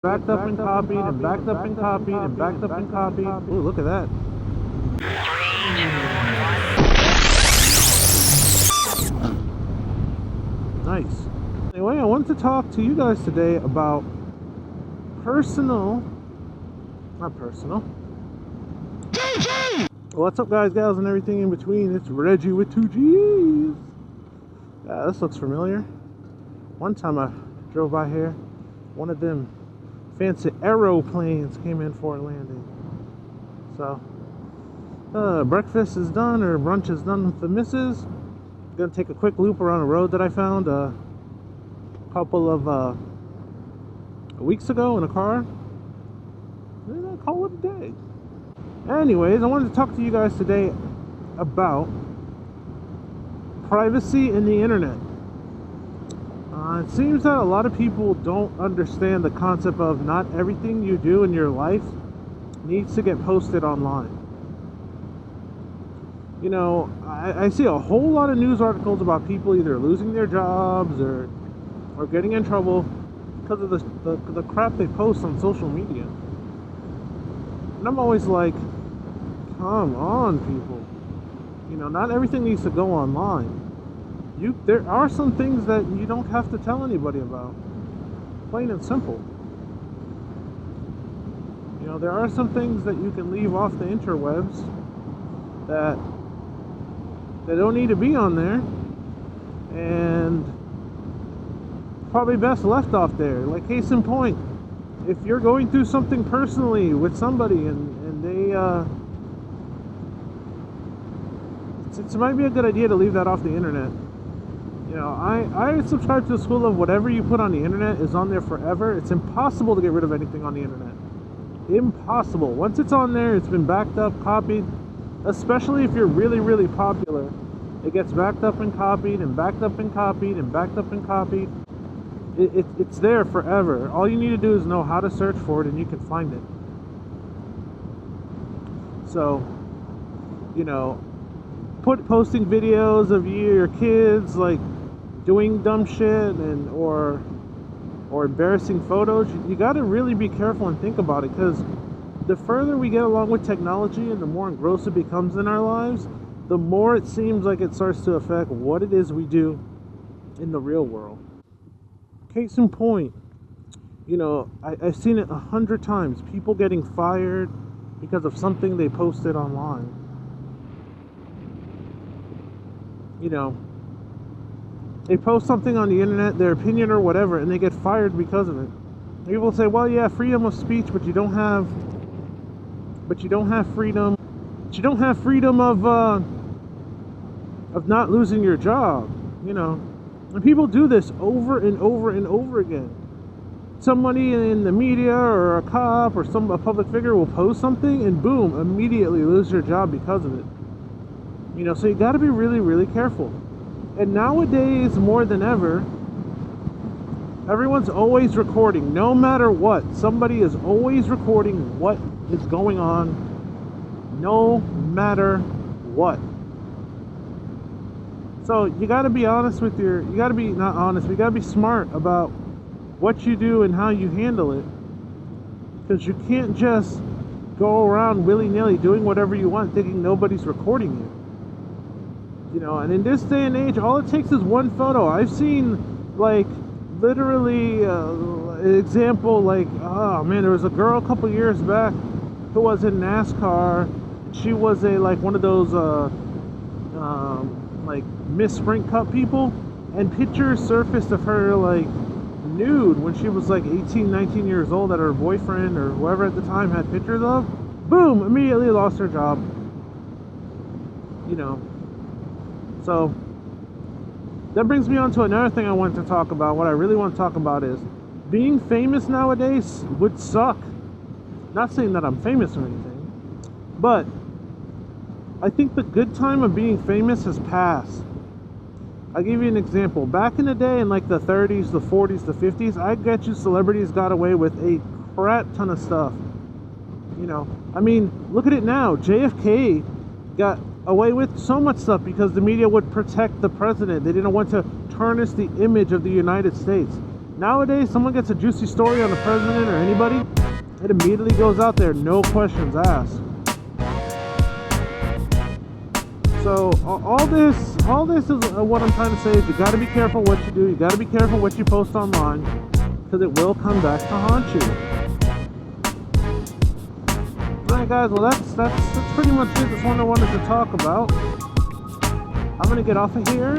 backed up and copied and backed up and copied and backed up and copied. Ooh, look at that. Nice. Anyway, I wanted to talk to you guys today about not personal. What's up, guys, gals, and everything in between? It's Reggie with 2Gs. Yeah, this looks familiar. One time I drove by here, one of them fancy aeroplanes came in for a landing. So, breakfast is done, or brunch is done with the missus. Gonna take a quick loop around a road that I found a couple of weeks ago in a car. And I'll call it a day. Anyways, I wanted to talk to you guys today about privacy in the internet. It seems that a lot of people don't understand the concept of not everything you do in your life needs to get posted online. You know, I see a whole lot of news articles about people either losing their jobs or getting in trouble because of the crap they post on social media. And I'm always like, come on, people. You know, not everything needs to go online. There are some things that you don't have to tell anybody about. Plain and simple. You know, there are some things that you can leave off the interwebs that they don't need to be on there, and probably best left off there. Like, case in point, if you're going through something personally with somebody and they it might be a good idea to leave that off the internet. You know, I subscribe to the school of whatever you put on the internet is on there forever. It's impossible to get rid of anything on the internet. Impossible. Once it's on there, it's been backed up, copied. Especially if you're really, really popular. It gets backed up and copied and backed up and copied and backed up and copied. It's there forever. All you need to do is know how to search for it, and you can find it. So, you know, posting videos of your kids like doing dumb shit or embarrassing photos, you got to really be careful and think about it, because the further we get along with technology and the more engrossed it becomes in our lives, the more it seems like it starts to affect what it is we do in the real world. Case in point, you know, I've seen it 100 times. People getting fired because of something they posted online. You know, they post something on the internet, their opinion or whatever, and they get fired because of it. People say, well, yeah, freedom of speech, but you don't have freedom. But you don't have freedom of not losing your job. You know, and people do this over and over and over again. Somebody in the media or a cop or a public figure will post something, and boom, immediately lose your job because of it. You know, so you got to be really, really careful. And nowadays, more than ever, everyone's always recording. No matter what, somebody is always recording what is going on, no matter what. So you got to be honest with you got to be, not honest, but you got to be smart about what you do and how you handle it. Because you can't just go around willy-nilly doing whatever you want thinking nobody's recording you. You know, and in this day and age, all it takes is one photo. I've seen, like, literally an example, like, oh man, there was a girl a couple years back who was in NASCAR. She was one of those like Miss Sprint Cup people, and pictures surfaced of her like nude when she was like 18, 19 years old that her boyfriend or whoever at the time had pictures of. Boom, immediately lost her job. You know. So that brings me on to another thing I want to talk about. What I really want to talk about is being famous nowadays would suck. Not saying that I'm famous or anything, but I think the good time of being famous has passed. I'll give you an example. Back in the day, in like the 30s, the 40s, the 50s, I bet you celebrities got away with a crap ton of stuff. You know, I mean, look at it now. JFK got away with so much stuff because the media would protect the president. They didn't want to tarnish the image of the United States. Nowadays, someone gets a juicy story on the president or anybody, it immediately goes out there, no questions asked. So all this is what I'm trying to say is you got to be careful what you do. You got to be careful what you post online, because it will come back to haunt you. Alright guys, well that's pretty much it. That's what I wanted to talk about. I'm gonna get off of here,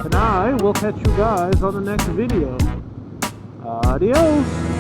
and I will catch you guys on the next video. Adios.